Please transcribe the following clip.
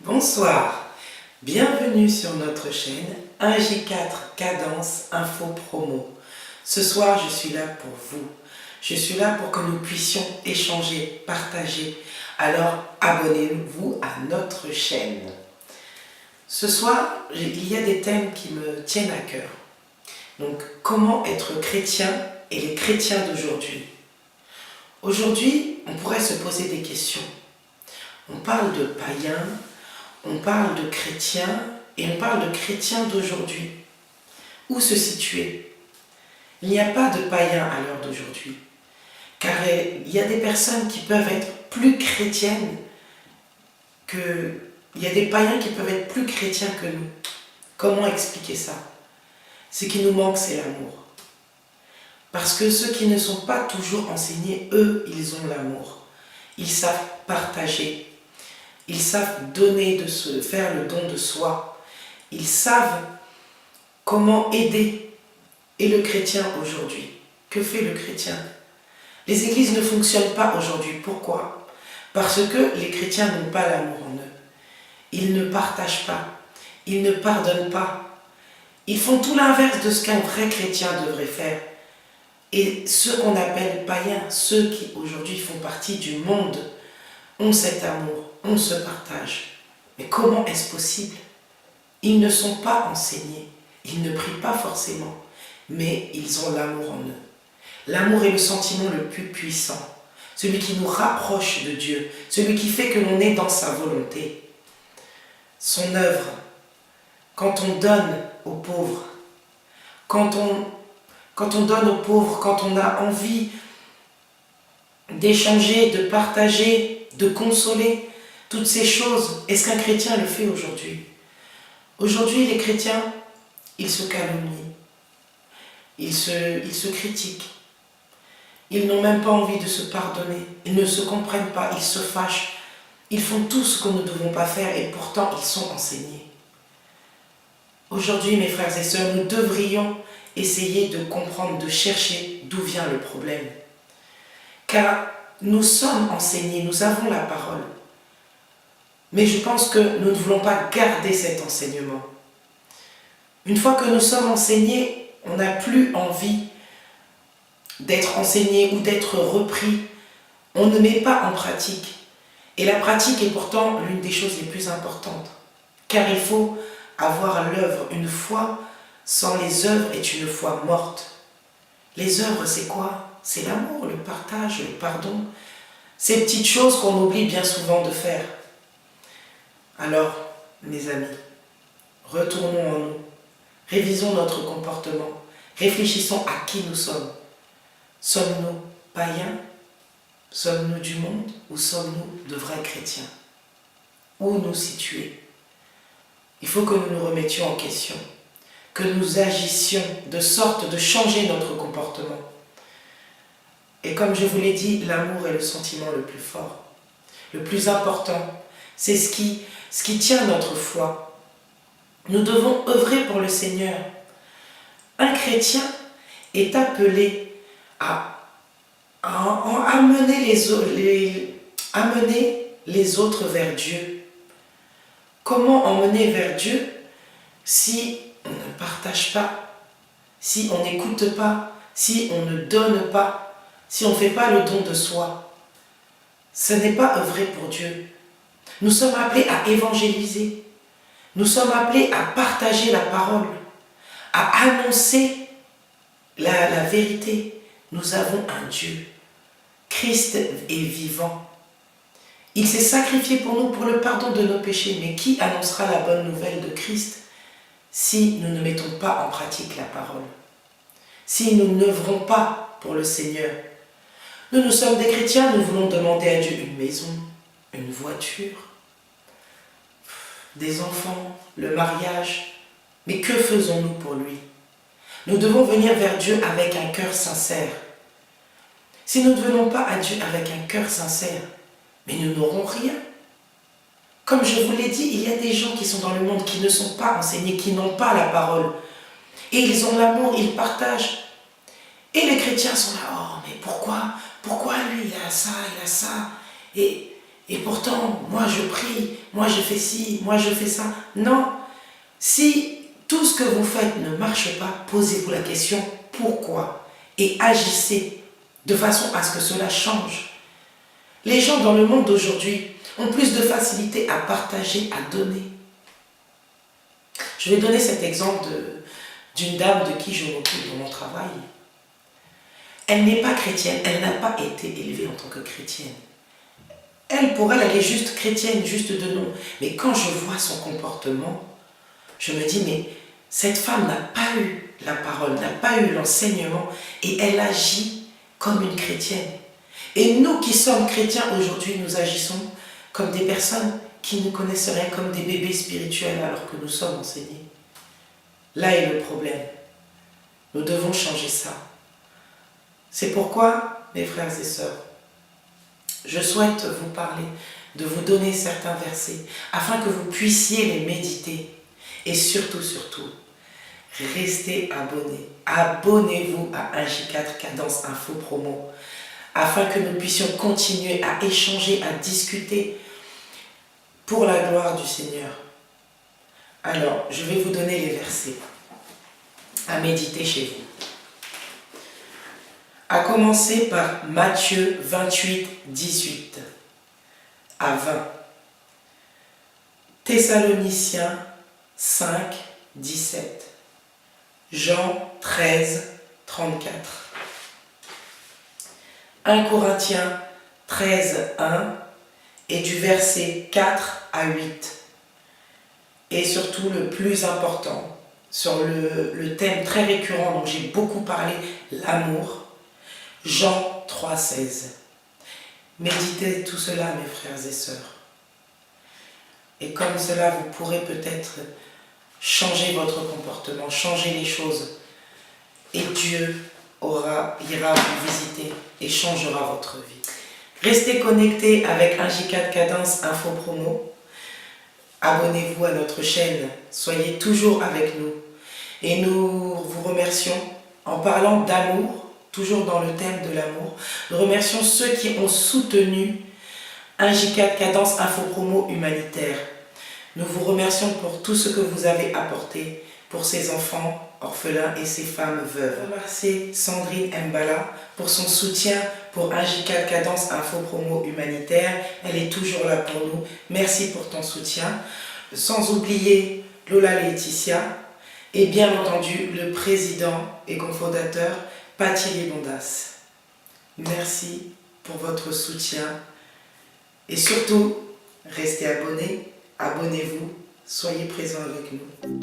Bonsoir, bienvenue sur notre chaîne 1J4 Cadence Info Promo. Ce soir, je suis là pour vous. Je suis là pour que nous puissions échanger, partager. Alors, abonnez-vous à notre chaîne. Ce soir, il y a des thèmes qui me tiennent à cœur. Donc, comment être chrétien et les chrétiens d'aujourd'hui. Aujourd'hui, on pourrait se poser des questions. On parle de païens, on parle de chrétiens et on parle de chrétiens d'aujourd'hui. Où se situer? Il n'y a pas de païens à l'heure d'aujourd'hui. Car il y a des personnes qui peuvent être plus chrétiennes que... Il y a des païens qui peuvent être plus chrétiens que nous. Comment expliquer ça? Ce qui nous manque, c'est l'amour. Parce que ceux qui ne sont pas toujours enseignés, eux, ils ont l'amour. Ils savent partager. Ils savent donner, faire le don de soi. Ils savent comment aider. Et le chrétien aujourd'hui, que fait le chrétien? Les églises ne fonctionnent pas aujourd'hui. Pourquoi? Parce que les chrétiens n'ont pas l'amour en eux. Ils ne partagent pas. Ils ne pardonnent pas. Ils font tout l'inverse de ce qu'un vrai chrétien devrait faire. Et ceux qu'on appelle païens, ceux qui aujourd'hui font partie du monde, ont cet amour, on se partage. Mais comment est-ce possible? Ils ne sont pas enseignés, ils ne prient pas forcément, mais ils ont l'amour en eux. L'amour est le sentiment le plus puissant, celui qui nous rapproche de Dieu, celui qui fait que l'on est dans sa volonté. Son œuvre, quand on donne aux pauvres, quand on donne aux pauvres, quand on a envie d'échanger, de partager, de consoler, toutes ces choses, est-ce qu'un chrétien le fait aujourd'hui? Aujourd'hui, les chrétiens, ils se calomnient, ils se critiquent, ils n'ont même pas envie de se pardonner, ils ne se comprennent pas, ils se fâchent, ils font tout ce que nous ne devons pas faire et pourtant ils sont enseignés. Aujourd'hui, mes frères et sœurs, nous devrions essayer de comprendre, de chercher d'où vient le problème. Car nous sommes enseignés, nous avons la parole. Mais je pense que nous ne voulons pas garder cet enseignement. Une fois que nous sommes enseignés, on n'a plus envie d'être enseigné ou d'être repris. On ne met pas en pratique. Et la pratique est pourtant l'une des choses les plus importantes. Car il faut avoir l'œuvre. Une foi sans les œuvres est une foi morte. Les œuvres, c'est quoi? C'est l'amour, le partage, le pardon. Ces petites choses qu'on oublie bien souvent de faire. Alors, mes amis, retournons en nous, révisons notre comportement, réfléchissons à qui nous sommes. Sommes-nous païens? Sommes-nous du monde? Ou sommes-nous de vrais chrétiens? Où nous situer? Il faut que nous nous remettions en question, que nous agissions de sorte de changer notre comportement. Et comme je vous l'ai dit, l'amour est le sentiment le plus fort, le plus important. C'est ce qui tient notre foi. Nous devons œuvrer pour le Seigneur. Un chrétien est appelé à amener les autres vers Dieu. Comment emmener vers Dieu si on ne partage pas, si on n'écoute pas, si on ne donne pas, si on ne fait pas le don de soi? Ce n'est pas œuvrer pour Dieu. Nous sommes appelés à évangéliser. Nous sommes appelés à partager la parole, à annoncer la vérité. Nous avons un Dieu. Christ est vivant. Il s'est sacrifié pour nous pour le pardon de nos péchés. Mais qui annoncera la bonne nouvelle de Christ si nous ne mettons pas en pratique la parole? Si nous n'œuvrons pas pour le Seigneur? Nous sommes des chrétiens, nous voulons demander à Dieu une maison, une voiture, des enfants, le mariage. Mais que faisons-nous pour lui? Nous devons venir vers Dieu avec un cœur sincère. Si nous ne venons pas à Dieu avec un cœur sincère, mais nous n'aurons rien. Comme je vous l'ai dit, il y a des gens qui sont dans le monde qui ne sont pas enseignés, qui n'ont pas la parole. Et ils ont l'amour, ils partagent. Et les chrétiens sont là, oh mais pourquoi lui, il a ça, il a ça, et pourtant, moi je prie, moi je fais ci, moi je fais ça. Non, si tout ce que vous faites ne marche pas, posez-vous la question pourquoi et agissez de façon à ce que cela change. Les gens dans le monde d'aujourd'hui ont plus de facilité à partager, à donner. Je vais donner cet exemple d'une dame de qui je m'occupe dans mon travail. Elle n'est pas chrétienne, elle n'a pas été élevée en tant que chrétienne. Elle, pour elle, elle est juste chrétienne, juste de nom. Mais quand je vois son comportement, je me dis, mais cette femme n'a pas eu la parole, n'a pas eu l'enseignement, et elle agit comme une chrétienne. Et nous qui sommes chrétiens aujourd'hui, nous agissons comme des personnes qui ne connaissent rien, comme des bébés spirituels alors que nous sommes enseignés. Là est le problème. Nous devons changer ça. C'est pourquoi, mes frères et sœurs, je souhaite vous parler, de vous donner certains versets, afin que vous puissiez les méditer. Et surtout, restez abonnés. Abonnez-vous à 1J4 Cadence Info Promo, afin que nous puissions continuer à échanger, à discuter pour la gloire du Seigneur. Alors, je vais vous donner les versets à méditer chez vous. À commencer par Matthieu 28, 18 à 20. Thessaloniciens 5, 17. Jean 13, 34. 1 Corinthiens 13, 1 et du verset 4 à 8. Et surtout le plus important, sur le thème très récurrent dont j'ai beaucoup parlé, l'amour, Jean 3, 16. Méditez tout cela, mes frères et sœurs. Et comme cela, vous pourrez peut-être changer votre comportement, changer les choses. Et Dieu ira vous visiter et changera votre vie. Restez connectés avec 1J4 Cadence Info Promo. Abonnez-vous à notre chaîne. Soyez toujours avec nous. Et nous vous remercions en parlant d'amour, toujours dans le thème de l'amour. Nous remercions ceux qui ont soutenu 1J4 Cadence Info Promo humanitaire. Nous vous remercions pour tout ce que vous avez apporté pour ces enfants orphelins et ces femmes veuves. Remercier Sandrine Mbala pour son soutien pour 1J4 Cadence Info Promo humanitaire. Elle est toujours là pour nous. Merci pour ton soutien. Sans oublier Lola Laetitia et bien entendu le président et cofondateur Paty Libondas. Merci pour votre soutien et surtout, restez abonnés, abonnez-vous, soyez présents avec nous.